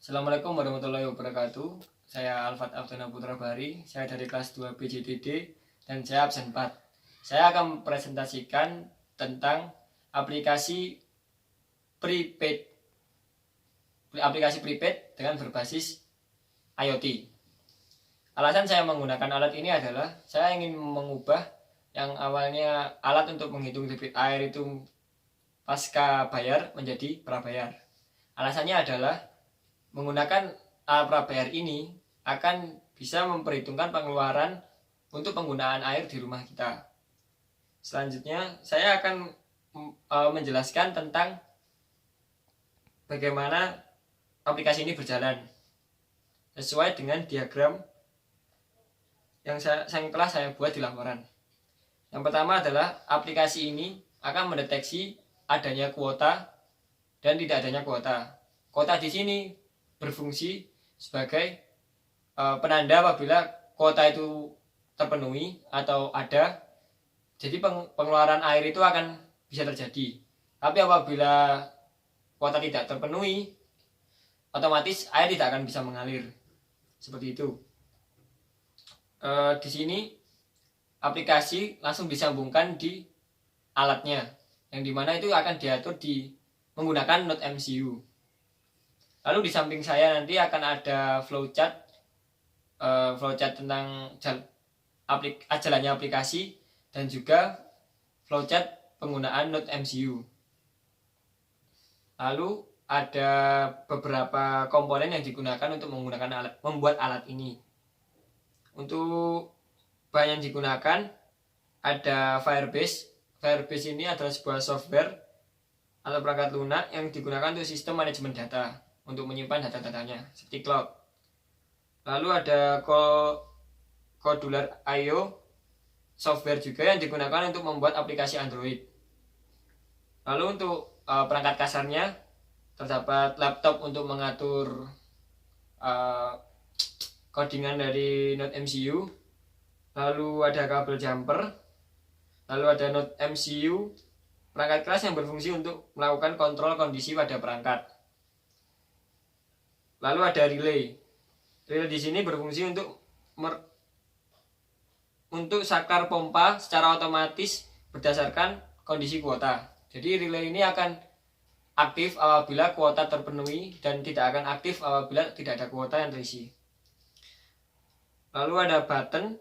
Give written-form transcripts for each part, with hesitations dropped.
Assalamualaikum warahmatullahi wabarakatuh. Saya Alfat Abdana Putra Bari, saya dari kelas 2 BJTD dan saya absen 4. Saya akan mempresentasikan tentang aplikasi prepaid dengan berbasis IoT. Alasan saya menggunakan alat ini adalah saya ingin mengubah yang awalnya alat untuk menghitung debit air itu pasca bayar menjadi prabayar. Alasannya adalah menggunakan alat prabayar ini akan bisa memperhitungkan pengeluaran untuk penggunaan air di rumah kita. Selanjutnya saya akan menjelaskan tentang bagaimana aplikasi ini berjalan sesuai dengan diagram yang telah saya buat di laporan. Yang pertama adalah aplikasi ini akan mendeteksi adanya kuota dan tidak adanya kuota. Kuota di sini berfungsi sebagai penanda apabila kuota itu terpenuhi atau ada, jadi pengeluaran air itu akan bisa terjadi. Tapi apabila kuota tidak terpenuhi, otomatis air tidak akan bisa mengalir. Seperti itu. Di sini aplikasi langsung disambungkan di alatnya, yang dimana itu akan diatur menggunakan Node MCU. Lalu di samping saya nanti akan ada flowchart tentang jalannya aplikasi dan juga flowchart penggunaan Node MCU. Lalu ada beberapa komponen yang digunakan untuk membuat alat ini. Untuk bahan yang digunakan ada Firebase. Firebase ini adalah sebuah software atau perangkat lunak yang digunakan untuk sistem manajemen data, untuk menyimpan data-datanya seperti cloud. Lalu ada Codular IO, software juga yang digunakan untuk membuat aplikasi Android. Lalu untuk perangkat kasarnya terdapat laptop untuk mengatur codingan dari Node MCU. Lalu ada kabel jumper. Lalu ada Node MCU, perangkat keras yang berfungsi untuk melakukan kontrol kondisi pada perangkat. Lalu ada relay. Relay di sini berfungsi untuk saklar pompa secara otomatis berdasarkan kondisi kuota. Jadi relay ini akan aktif apabila kuota terpenuhi dan tidak akan aktif apabila tidak ada kuota yang terisi. Lalu ada button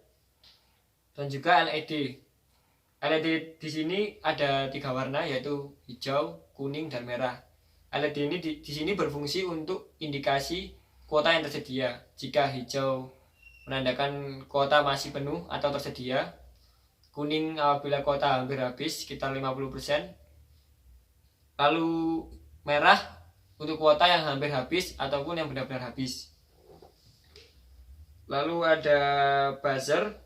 dan juga LED. LED di sini ada 3 warna, yaitu hijau, kuning, dan merah. LED ini di sini berfungsi untuk indikasi kuota yang tersedia. Jika hijau menandakan kuota masih penuh atau tersedia, kuning apabila kuota hampir habis sekitar 50%, lalu merah untuk kuota yang hampir habis ataupun yang benar-benar habis. Lalu ada buzzer.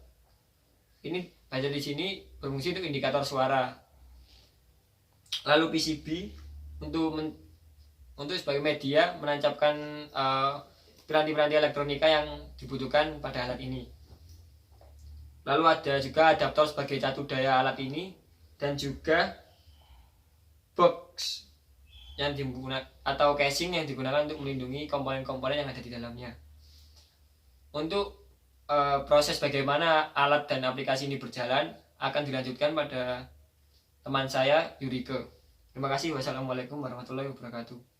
Ini buzzer di sini berfungsi untuk indikator suara. Lalu PCB untuk sebagai media menancapkan piranti-piranti elektronika yang dibutuhkan pada alat ini. Lalu ada juga adaptor sebagai catu daya alat ini, dan juga box yang digunakan atau casing yang digunakan untuk melindungi komponen-komponen yang ada di dalamnya. Untuk proses bagaimana alat dan aplikasi ini berjalan akan dilanjutkan pada teman saya, Yurike. Terima kasih. Wassalamualaikum warahmatullahi wabarakatuh.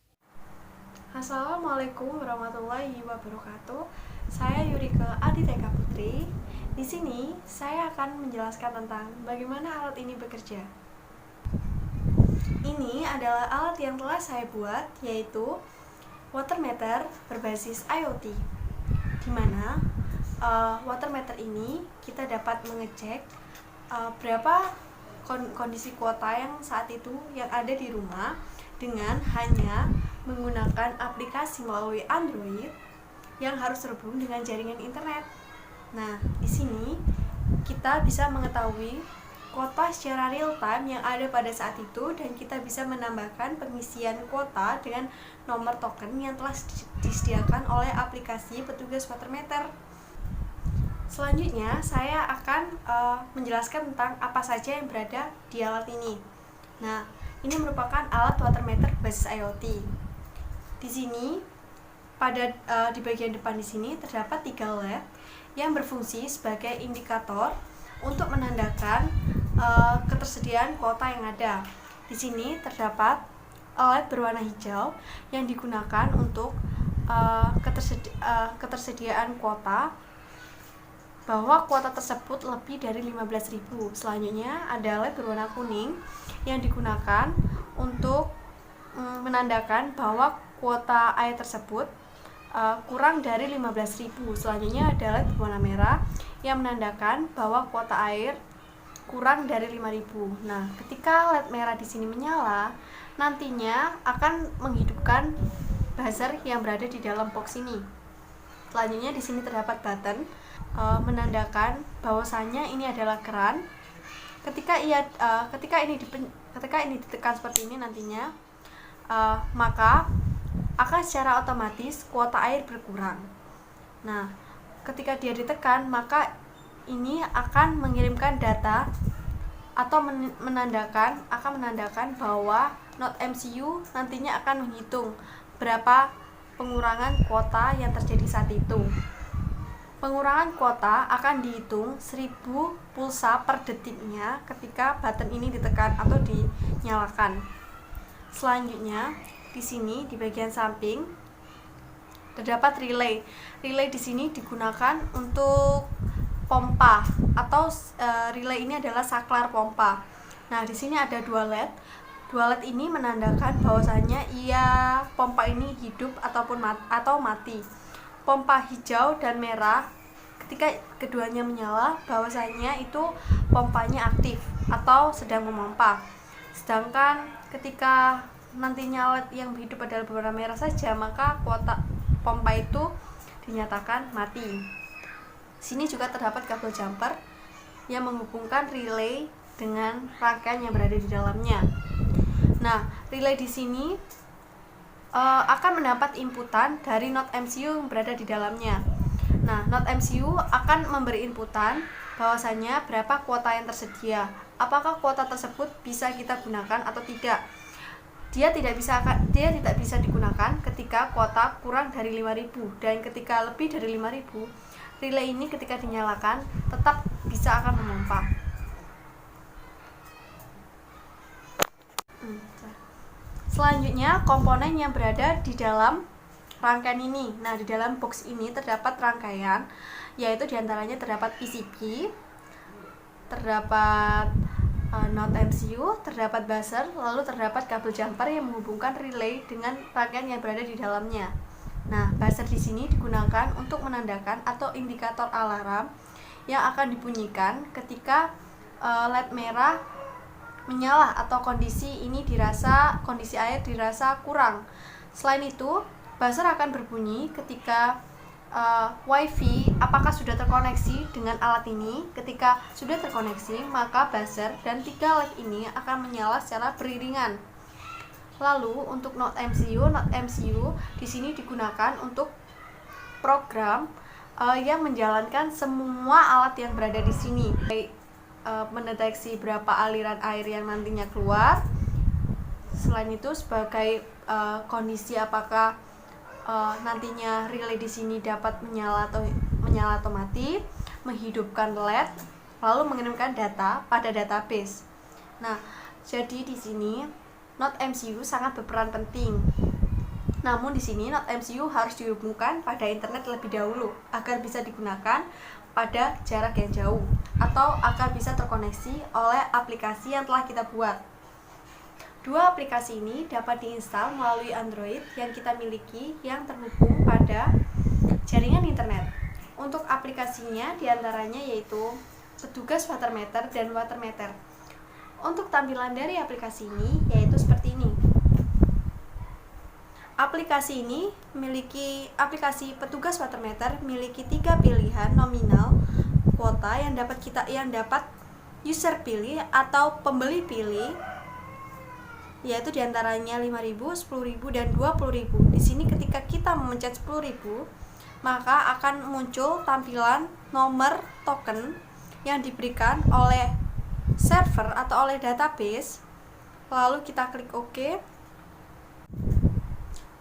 Assalamualaikum warahmatullahi wabarakatuh. Saya Yurike Aditeka Putri. Di sini saya akan menjelaskan tentang bagaimana alat ini bekerja. Ini adalah alat yang telah saya buat, yaitu water meter berbasis IoT. Di mana water meter ini kita dapat mengecek berapa kondisi kuota yang saat itu yang ada di rumah dengan hanya menggunakan aplikasi melalui Android yang harus terhubung dengan jaringan internet. Nah, di sini kita bisa mengetahui kuota secara real time yang ada pada saat itu, dan kita bisa menambahkan pengisian kuota dengan nomor token yang telah disediakan oleh aplikasi petugas water meter. Selanjutnya saya akan menjelaskan tentang apa saja yang berada di alat ini. Nah, ini merupakan alat water meter berbasis IoT. Di sini di bagian depan di sini terdapat 3 LED yang berfungsi sebagai indikator untuk menandakan ketersediaan kuota yang ada. Di sini terdapat LED berwarna hijau yang digunakan untuk ketersediaan kuota, bahwa kuota tersebut lebih dari 15.000. Selanjutnya ada LED berwarna kuning yang digunakan untuk menandakan bahwa kuota air tersebut kurang dari 15.000. Selanjutnya ada LED berwarna merah yang menandakan bahwa kuota air kurang dari 5.000. Nah, ketika LED merah di sini menyala, nantinya akan menghidupkan buzzer yang berada di dalam box ini. Selanjutnya di sini terdapat button menandakan bahwasanya ini adalah keran. Ketika ini ditekan seperti ini nantinya, maka akan secara otomatis kuota air berkurang. Nah, ketika dia ditekan, maka ini akan mengirimkan data atau akan menandakan bahwa Node MCU nantinya akan menghitung berapa pengurangan kuota yang terjadi saat itu. Pengurangan kuota akan dihitung 1000 pulsa per detiknya ketika button ini ditekan atau dinyalakan. Selanjutnya, di sini di bagian samping terdapat relay. Relay di sini digunakan untuk pompa atau relay ini adalah saklar pompa. Nah, di sini ada 2 LED. 2 LED ini menandakan bahwasanya pompa ini hidup atau mati. Pompa hijau dan merah ketika keduanya menyala bahwasanya itu pompanya aktif atau sedang memompa. Sedangkan ketika nantinya LED yang hidup adalah berwarna merah saja, maka kuota pompa itu dinyatakan mati. Sini juga terdapat kabel jumper yang menghubungkan relay dengan rangkaian yang berada di dalamnya. Nah, relay di sini akan mendapat inputan dari Node MCU yang berada di dalamnya. Nah, Node MCU akan memberi inputan bahwasanya berapa kuota yang tersedia, apakah kuota tersebut bisa kita gunakan atau tidak. Dia tidak bisa digunakan ketika kuota kurang dari 5.000, dan ketika lebih dari 5.000, relay ini ketika dinyalakan tetap bisa akan memompa. Selanjutnya, komponen yang berada di dalam rangkaian ini. Nah, di dalam box ini terdapat rangkaian, yaitu diantaranya terdapat PCB, terdapat Node MCU, terdapat buzzer, lalu terdapat kabel jumper yang menghubungkan relay dengan rangkaian yang berada di dalamnya. Nah, buzzer di sini digunakan untuk menandakan atau indikator alarm yang akan dibunyikan ketika LED merah menyala atau kondisi air dirasa kurang. Selain itu, buzzer akan berbunyi ketika WiFi apakah sudah terkoneksi dengan alat ini. Ketika sudah terkoneksi, maka buzzer dan 3 LED ini akan menyala secara beriringan. Lalu untuk Node MCU di sini digunakan untuk program yang menjalankan semua alat yang berada di sini, mendeteksi berapa aliran air yang nantinya keluar. Selain itu sebagai kondisi apakah nantinya relay di sini dapat menyala atau mati, menghidupkan LED, lalu mengirimkan data pada database. Nah, jadi di sini Node MCU sangat berperan penting. Namun di sini Node MCU harus dihubungkan pada internet lebih dahulu agar bisa digunakan pada jarak yang jauh atau agar bisa terkoneksi oleh aplikasi yang telah kita buat. 2 aplikasi ini dapat diinstal melalui Android yang kita miliki yang terhubung pada jaringan internet. Untuk aplikasinya diantaranya yaitu Petugas Watermeter dan Watermeter. Untuk tampilan dari aplikasi ini yaitu seperti ini. Aplikasi Petugas Watermeter memiliki 3 pilihan nominal kuota yang dapat user pilih atau pembeli pilih, yaitu diantaranya 5.000, 10.000, dan 20.000. Di sini ketika kita memencet 10.000, maka akan muncul tampilan nomor token yang diberikan oleh server atau oleh database. Lalu kita klik OK.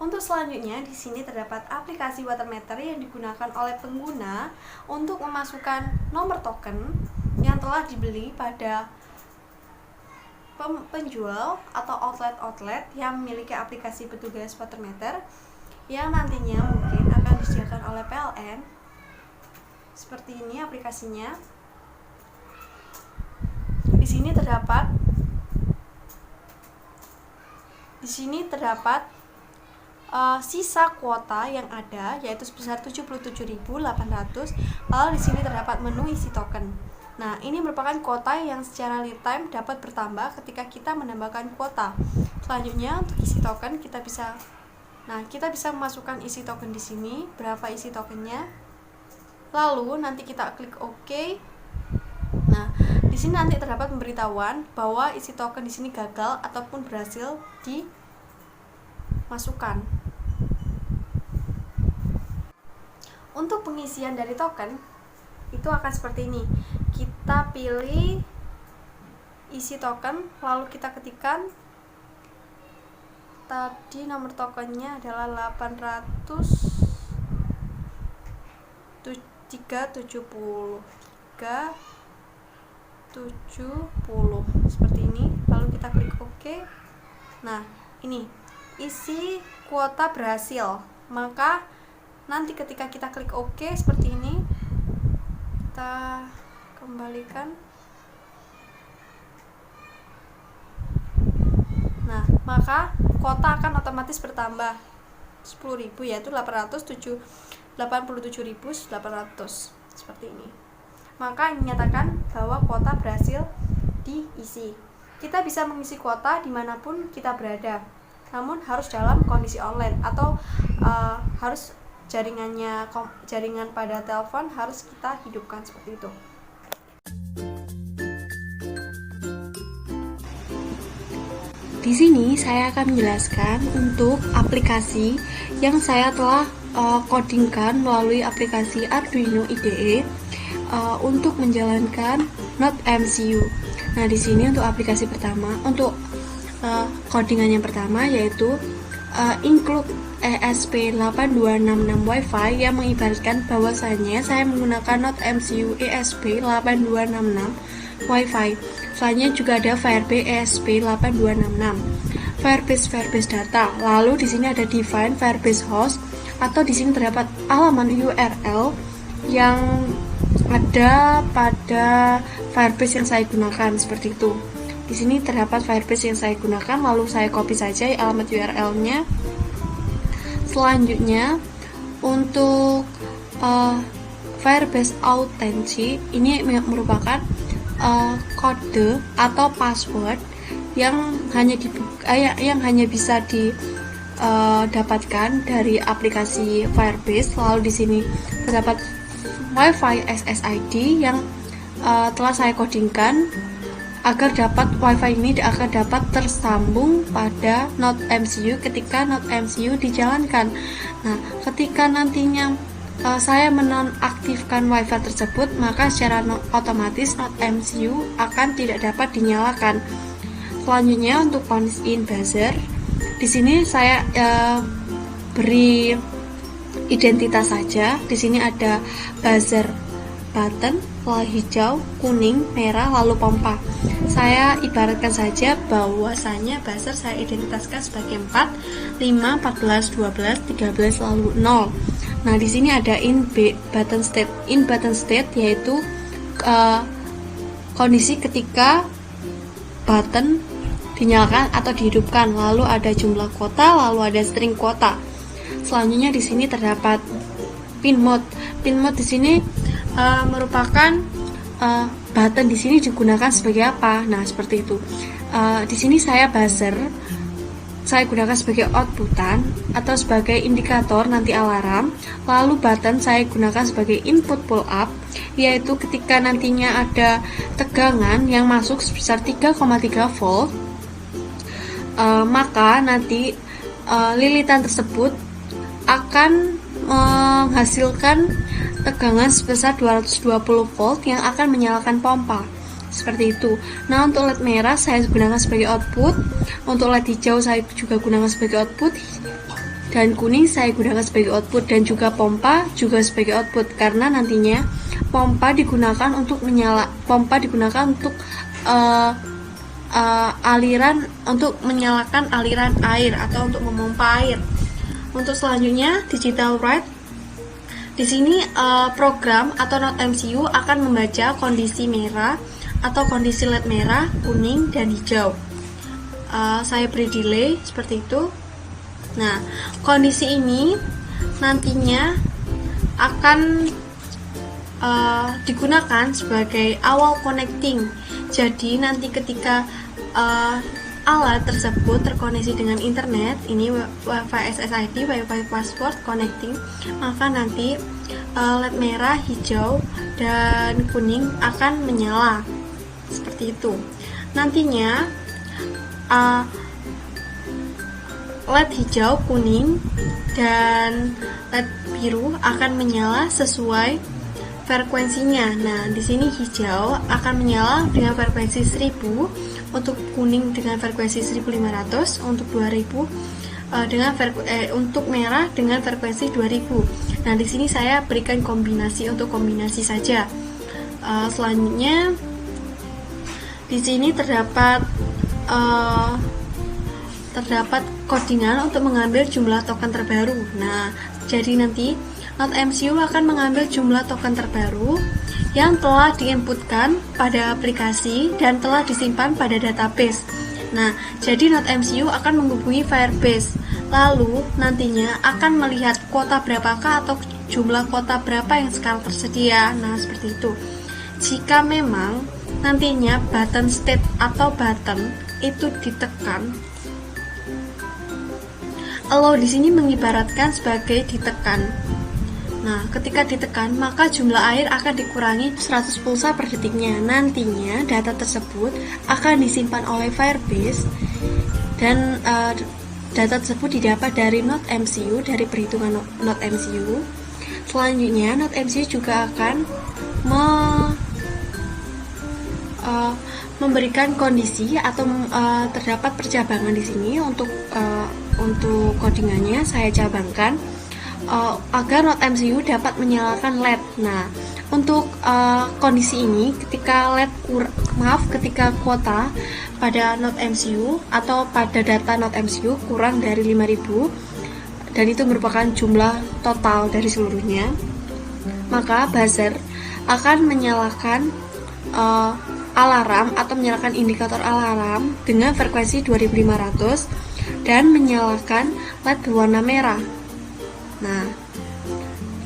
Untuk selanjutnya, di sini terdapat aplikasi water meter yang digunakan oleh pengguna untuk memasukkan nomor token yang telah dibeli pada penjual atau outlet-outlet yang memiliki aplikasi petugas water meter yang nantinya mungkin akan disediakan oleh PLN. Seperti ini aplikasinya. Di sini terdapat sisa kuota yang ada, yaitu sebesar 77.800. Lalu di sini terdapat menu isi token. Nah, ini merupakan kuota yang secara real time dapat bertambah ketika kita menambahkan kuota. Selanjutnya untuk isi token kita bisa memasukkan isi token di sini, berapa isi tokennya. Lalu nanti kita klik OK. Nah, di sini nanti terdapat pemberitahuan bahwa isi token di sini gagal ataupun berhasil dimasukkan. Untuk pengisian dari token itu akan seperti ini. Kita pilih isi token, lalu kita ketikkan tadi nomor tokennya adalah 370 seperti ini. Lalu kita klik OK. Nah, ini isi kuota berhasil. Maka nanti ketika kita klik OK seperti ini, kita kembalikan. Nah, maka kuota akan otomatis bertambah 10.000, yaitu 87.800 seperti ini. Maka menyatakan bahwa kuota berhasil diisi. Kita bisa mengisi kuota dimanapun kita berada, namun harus dalam kondisi online atau harus jaringan pada telepon harus kita hidupkan seperti itu. Di sini saya akan menjelaskan untuk aplikasi yang saya telah codingkan melalui aplikasi Arduino IDE untuk menjalankan Node MCU. Nah, di sini untuk aplikasi pertama, untuk codingan yang pertama yaitu include ESP8266 Wi-Fi yang mengibaratkan bahwasanya saya menggunakan Node MCU ESP8266 Wi-Fi. Selanjutnya juga ada Firebase ESP8266, Firebase data. Lalu di sini ada define Firebase host, atau di sini terdapat alamat URL yang ada pada Firebase yang saya gunakan seperti itu. Di sini terdapat Firebase yang saya gunakan, lalu saya copy saja alamat URL-nya. Selanjutnya untuk Firebase Authentic ini merupakan kode atau password yang hanya bisa didapatkan dari aplikasi Firebase. Lalu di sini terdapat Wi-Fi SSID yang telah saya codingkan agar Wi-Fi ini dapat tersambung pada Node MCU ketika Node MCU dijalankan. Nah, ketika nantinya saya menonaktifkan Wi-Fi tersebut, maka secara otomatis Node MCU akan tidak dapat dinyalakan. Selanjutnya untuk connect in buzzer, di sini saya beri identitas saja. Di sini ada buzzer button, lalu hijau, kuning, merah, lalu pompa. Saya ibaratkan saja bahwasanya buzzer saya identitaskan sebagai 4, 5, 14, 12, 13, lalu 0. Nah, di sini ada in button state. In button state yaitu kondisi ketika button dinyalakan atau dihidupkan. Lalu ada jumlah kuota, lalu ada string kuota. Selanjutnya di sini terdapat pin mode. Pin mode di sini merupakan button di sini digunakan sebagai apa? Nah, seperti itu. Di sini saya buzzer saya gunakan sebagai outputan atau sebagai indikator nanti alarm. Lalu button saya gunakan sebagai input pull up, yaitu ketika nantinya ada tegangan yang masuk sebesar 3,3 volt, maka nanti lilitan tersebut akan menghasilkan tegangan sebesar 220 volt yang akan menyalakan pompa. Seperti itu. Nah, untuk LED merah saya gunakan sebagai output, untuk LED hijau saya juga gunakan sebagai output, dan kuning saya gunakan sebagai output, dan juga pompa juga sebagai output, karena nantinya pompa digunakan untuk aliran untuk menyalakan aliran air atau untuk memompa air. Untuk selanjutnya digital write. Di sini program atau Node MCU akan membaca kondisi merah atau kondisi LED merah, kuning, dan hijau. Saya beri delay seperti itu. Nah, kondisi ini nantinya akan digunakan sebagai awal connecting. Jadi nanti ketika alat tersebut terkoneksi dengan internet, ini Wi-Fi SSID, Wi-Fi password connecting, maka nanti LED merah, hijau, dan kuning akan menyala seperti itu. Nantinya LED hijau, kuning, dan LED biru akan menyala sesuai frekuensinya. Nah, di sini hijau akan menyala dengan frekuensi 1000, untuk kuning dengan frekuensi 1500, untuk 2000 untuk merah dengan frekuensi 2000. Nah, di sini saya berikan kombinasi untuk kombinasi saja. Selanjutnya di sini terdapat codingan untuk mengambil jumlah token terbaru. Nah, jadi nanti Node MCU akan mengambil jumlah token terbaru yang telah diinputkan pada aplikasi dan telah disimpan pada database. Nah, jadi Node MCU akan menghubungi Firebase, lalu nantinya akan melihat kuota berapakah atau jumlah kuota berapa yang sekarang tersedia. Nah, seperti itu. Jika memang nantinya button state atau button itu ditekan, allow di sini mengibaratkan sebagai ditekan. Nah, ketika ditekan, maka jumlah air akan dikurangi 100 pulsa per detiknya. Nantinya, data tersebut akan disimpan oleh Firebase, dan data tersebut didapat dari Node MCU, dari perhitungan Node MCU. Selanjutnya, Node MCU juga akan memberikan kondisi atau terdapat percabangan di sini untuk codingannya saya cabangkan agar Node MCU dapat menyalakan LED. Nah, untuk kondisi ini ketika ketika kuota pada Node MCU atau pada data Node MCU kurang dari 5000, dan itu merupakan jumlah total dari seluruhnya, maka buzzer akan menyalakan alarm atau menyalakan indikator alarm dengan frekuensi 2500 dan menyalakan LED berwarna merah. Nah,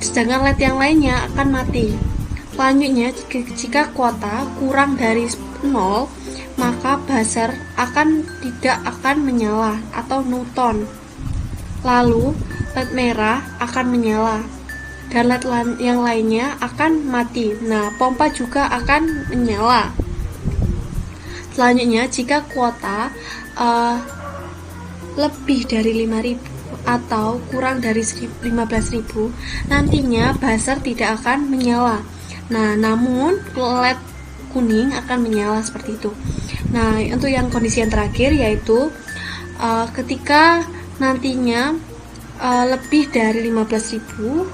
sedangkan LED yang lainnya akan mati. Selanjutnya, jika kuota kurang dari 0, maka buzzer tidak akan menyala atau no tone. Lalu LED merah akan menyala dan LED yang lainnya akan mati. Nah, pompa juga akan menyala. Selanjutnya, jika kuota lebih dari 5000 atau kurang dari 15.000, nantinya buzzer tidak akan menyala. Nah, namun LED kuning akan menyala seperti itu. Nah, untuk yang kondisi yang terakhir yaitu ketika nantinya lebih dari 15.000,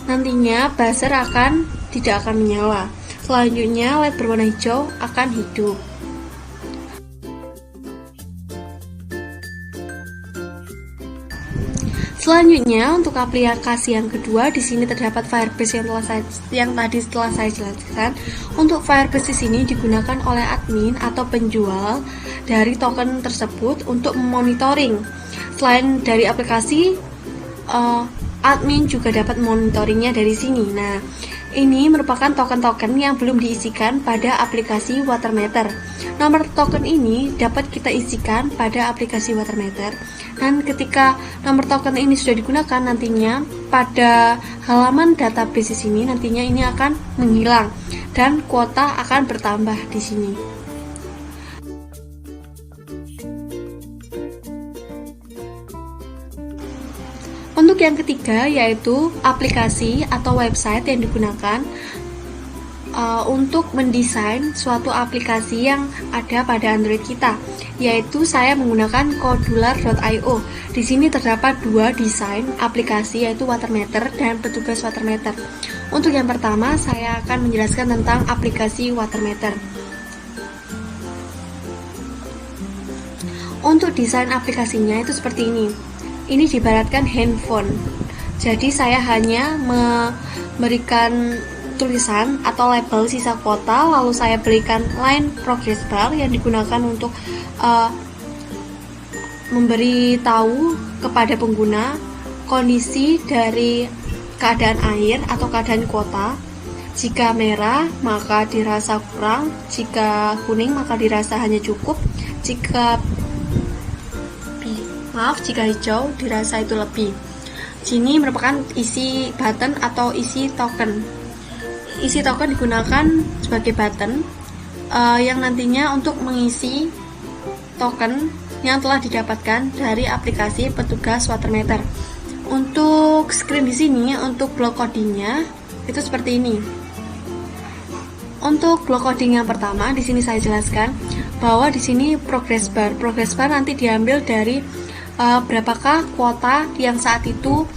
nantinya buzzer tidak akan menyala. Selanjutnya LED berwarna hijau akan hidup. Selanjutnya, untuk aplikasi yang kedua, di sini terdapat Firebase yang tadi setelah saya jelaskan. Untuk Firebase di sini digunakan oleh admin atau penjual dari token tersebut untuk memonitoring. Selain dari aplikasi, admin juga dapat monitoringnya dari sini. Nah, ini merupakan token-token yang belum diisikan pada aplikasi Watermeter. Nomor token ini dapat kita isikan pada aplikasi Watermeter, dan ketika nomor token ini sudah digunakan, nantinya pada halaman database di sini nantinya ini akan menghilang dan kuota akan bertambah di sini. Untuk yang ketiga yaitu aplikasi atau website yang digunakan untuk mendesain suatu aplikasi yang ada pada Android kita, yaitu saya menggunakan Kodular.io. Di sini terdapat dua desain aplikasi, yaitu Watermeter dan Petugas Watermeter. Untuk yang pertama, saya akan menjelaskan tentang aplikasi Watermeter. Untuk desain aplikasinya itu seperti ini. Ini diibaratkan handphone. Jadi saya hanya memberikan tulisan atau label sisa kuota, lalu saya berikan line progress bar yang digunakan untuk memberi tahu kepada pengguna kondisi dari keadaan air atau keadaan kuota. Jika merah maka dirasa kurang, jika kuning maka dirasa hanya cukup, jika hijau dirasa itu lebih. Sini merupakan isi button atau isi token. Isi token digunakan sebagai button yang nantinya untuk mengisi token yang telah didapatkan dari aplikasi Petugas Watermeter. Untuk screen di sini, untuk block codingnya itu seperti ini. Untuk block coding yang pertama, di sini saya jelaskan bahwa di sini progress bar. Progress bar nanti diambil dari berapakah kuota yang saat itu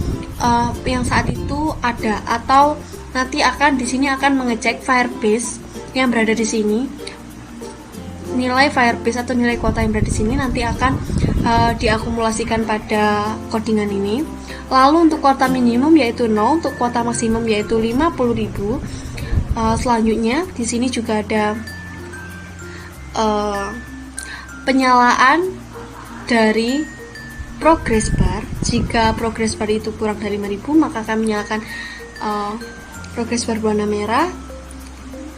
ada, atau nanti di sini akan mengecek Firebase yang berada di sini. Nilai Firebase atau nilai kuota yang berada di sini nanti akan diakumulasikan pada codingan ini. Lalu untuk kuota minimum yaitu 0, untuk kuota maksimum yaitu 50.000. Selanjutnya di sini juga ada penyalaan dari progress bar. Jika progress bar itu kurang dari 5.000 maka akan menyalakan progress bar berwarna merah.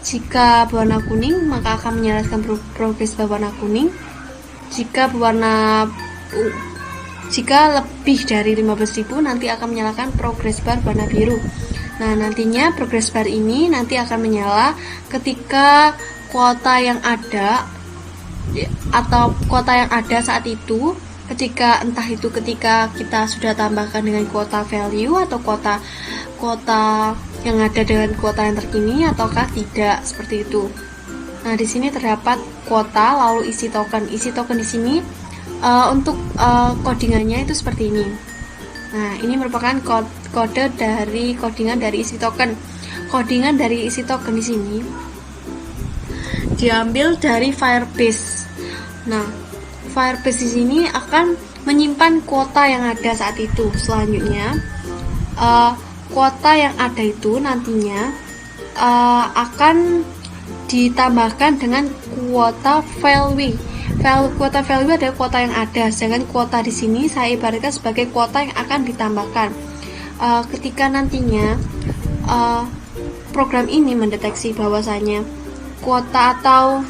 Jika berwarna kuning maka akan menyalakan progress bar warna kuning. Jika lebih dari 15.000 nanti akan menyalakan progress bar warna biru. Nah, nantinya progress bar ini nanti akan menyala ketika kuota yang ada atau kuota yang ada saat itu, ketika kita sudah tambahkan dengan kuota value atau kuota yang ada dengan kuota yang terkini ataukah tidak, seperti itu. Nah, di sini terdapat kuota lalu isi token. Isi token di sini untuk codingannya itu seperti ini. Nah, ini merupakan kode dari codingan dari isi token. Codingan dari isi token di sini diambil dari Firebase. Nah, Firebase di sini akan menyimpan kuota yang ada saat itu. Selanjutnya, kuota yang ada itu nantinya akan ditambahkan dengan kuota value. Kuota value adalah kuota yang ada, sedangkan kuota di sini saya ibaratkan sebagai kuota yang akan ditambahkan. Ketika nantinya program ini mendeteksi bahwasanya kuota atau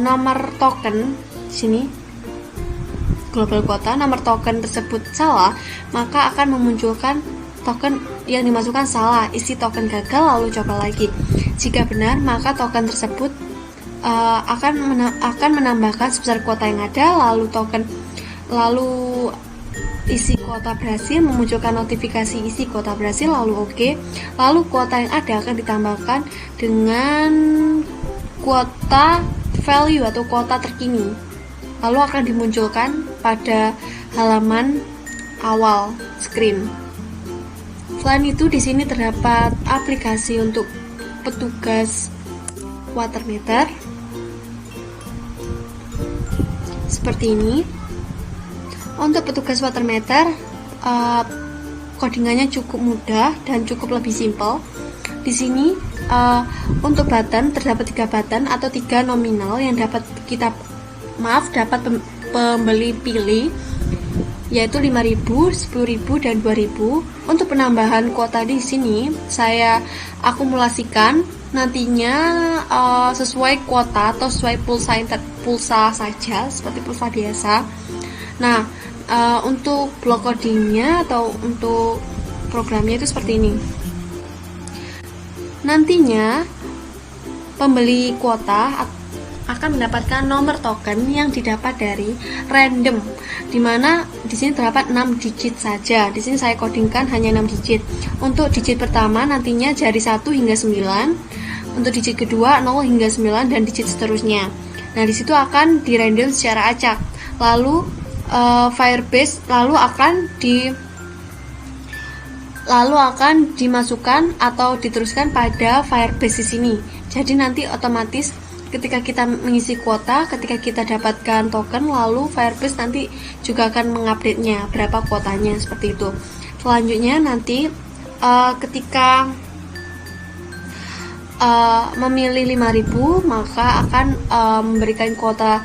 nomor token di sini global kuota, nomor token tersebut salah, maka akan memunculkan token yang dimasukkan salah, isi token gagal, lalu coba lagi. Jika benar, maka token tersebut akan menambahkan sebesar kuota yang ada, lalu isi kuota berhasil, memunculkan notifikasi isi kuota berhasil, lalu oke. Lalu kuota yang ada akan ditambahkan dengan kuota value atau kuota terkini, lalu akan dimunculkan pada halaman awal screen. Selain itu, di sini terdapat aplikasi untuk Petugas Watermeter seperti ini. Untuk Petugas Watermeter, codingannya cukup mudah dan cukup lebih simpel. Di sini untuk button terdapat 3 button atau 3 nominal yang dapat pembeli pilih, yaitu 5.000, 10.000 dan 2.000. Untuk penambahan kuota di sini saya akumulasikan nantinya sesuai kuota atau sesuai pulsa saja, seperti pulsa biasa. Nah, untuk block codingnya atau untuk programnya itu seperti ini. Nantinya pembeli kuota akan mendapatkan nomor token yang didapat dari random, dimana di sini terdapat 6 digit saja. Di sini saya codingkan hanya 6 digit. Untuk digit pertama nantinya dari 1 hingga 9, untuk digit kedua 0 hingga 9 dan digit seterusnya. Nah, di situ akan di-random secara acak. Lalu Firebase lalu akan dimasukkan atau diteruskan pada Firebase di sini. Jadi nanti otomatis ketika kita mengisi kuota, ketika kita dapatkan token, lalu Firebase nanti juga akan mengupdate-nya berapa kuotanya, seperti itu. Selanjutnya nanti ketika memilih 5.000, maka akan memberikan kuota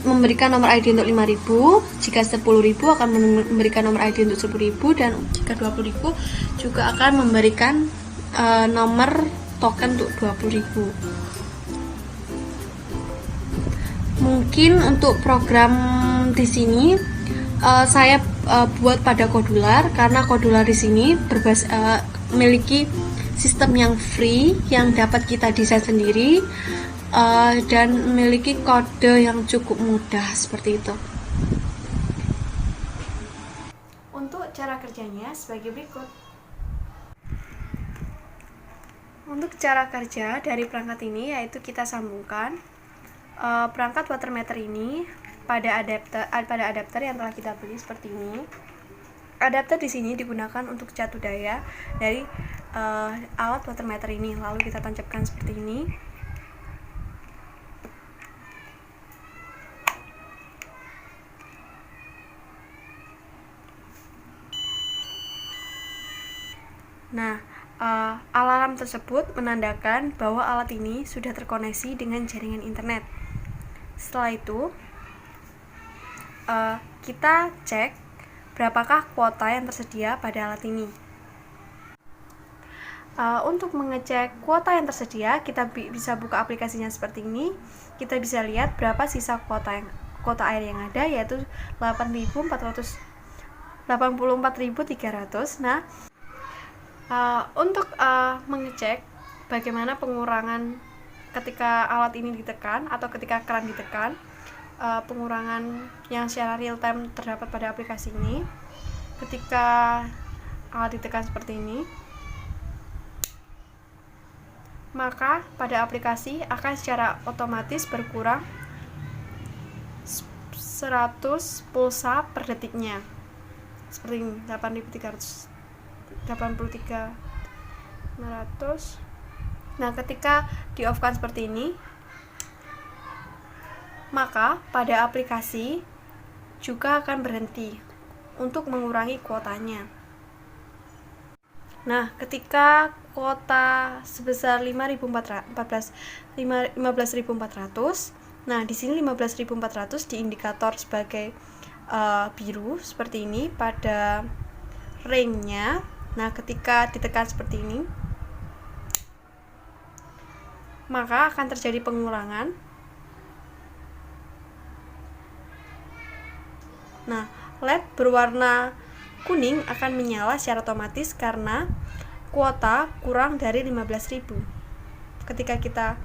memberikan nomor ID untuk 5.000. Jika 10.000 akan memberikan nomor ID untuk 10.000, dan jika 20.000 juga akan memberikan nomor token untuk 20.000. Mungkin untuk program di sini saya buat pada Kodular, karena Kodular di sini memiliki sistem yang free yang dapat kita desain sendiri dan memiliki kode yang cukup mudah, seperti itu. Untuk cara kerjanya sebagai berikut. Untuk cara kerja dari perangkat ini yaitu kita sambungkan perangkat water meter ini pada adapter yang telah kita beli seperti ini. Adapter di sini digunakan untuk catu daya dari alat water meter ini. Lalu kita tancapkan seperti ini. Nah, alarm tersebut menandakan bahwa alat ini sudah terkoneksi dengan jaringan internet. Setelah itu, kita cek berapakah kuota yang tersedia pada alat ini. Untuk mengecek kuota yang tersedia, kita bisa buka aplikasinya seperti ini. Kita bisa lihat berapa sisa kuota air yang ada, yaitu 84.300. Nah, untuk mengecek bagaimana pengurangan ketika alat ini ditekan atau ketika keran ditekan, pengurangan yang secara real time terdapat pada aplikasi ini. Ketika alat ditekan seperti ini, maka pada aplikasi akan secara otomatis berkurang 100 pulsa per detiknya, seperti ini, 83.500. Nah, ketika di off kan seperti ini, maka pada aplikasi juga akan berhenti untuk mengurangi kuotanya. Nah, ketika kuota sebesar 15.400, nah di sini 15.400 di indikator sebagai biru seperti ini pada ring-nya. Nah, ketika ditekan seperti ini, maka akan terjadi pengurangan. Nah, LED berwarna kuning akan menyala secara otomatis karena kuota kurang dari 15.000. Ketika kita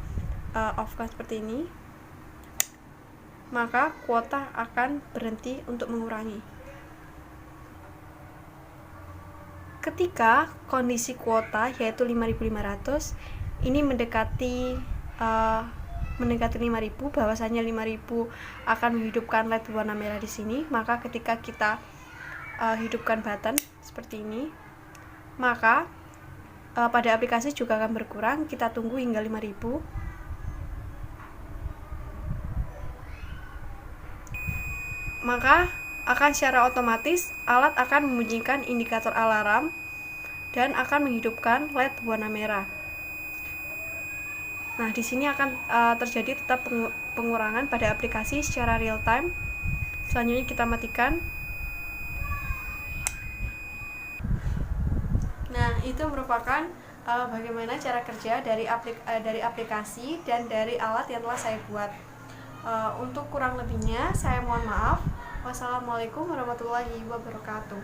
off-kan seperti ini, maka kuota akan berhenti untuk mengurangi. Ketika kondisi kuota yaitu 5.500 ini mendekati 5.000, bahwasanya 5.000 akan menghidupkan LED warna merah di sini, maka ketika kita hidupkan button seperti ini, maka pada aplikasi juga akan berkurang. Kita tunggu hingga 5.000. Maka akan secara otomatis alat akan membunyikan indikator alarm dan akan menghidupkan LED warna merah. Nah, di sini akan terjadi tetap pengurangan pada aplikasi secara real time. Selanjutnya kita matikan. Nah, itu merupakan bagaimana cara kerja dari aplikasi dan dari alat yang telah saya buat. Untuk kurang lebihnya saya mohon maaf. Wassalamualaikum warahmatullahi wabarakatuh.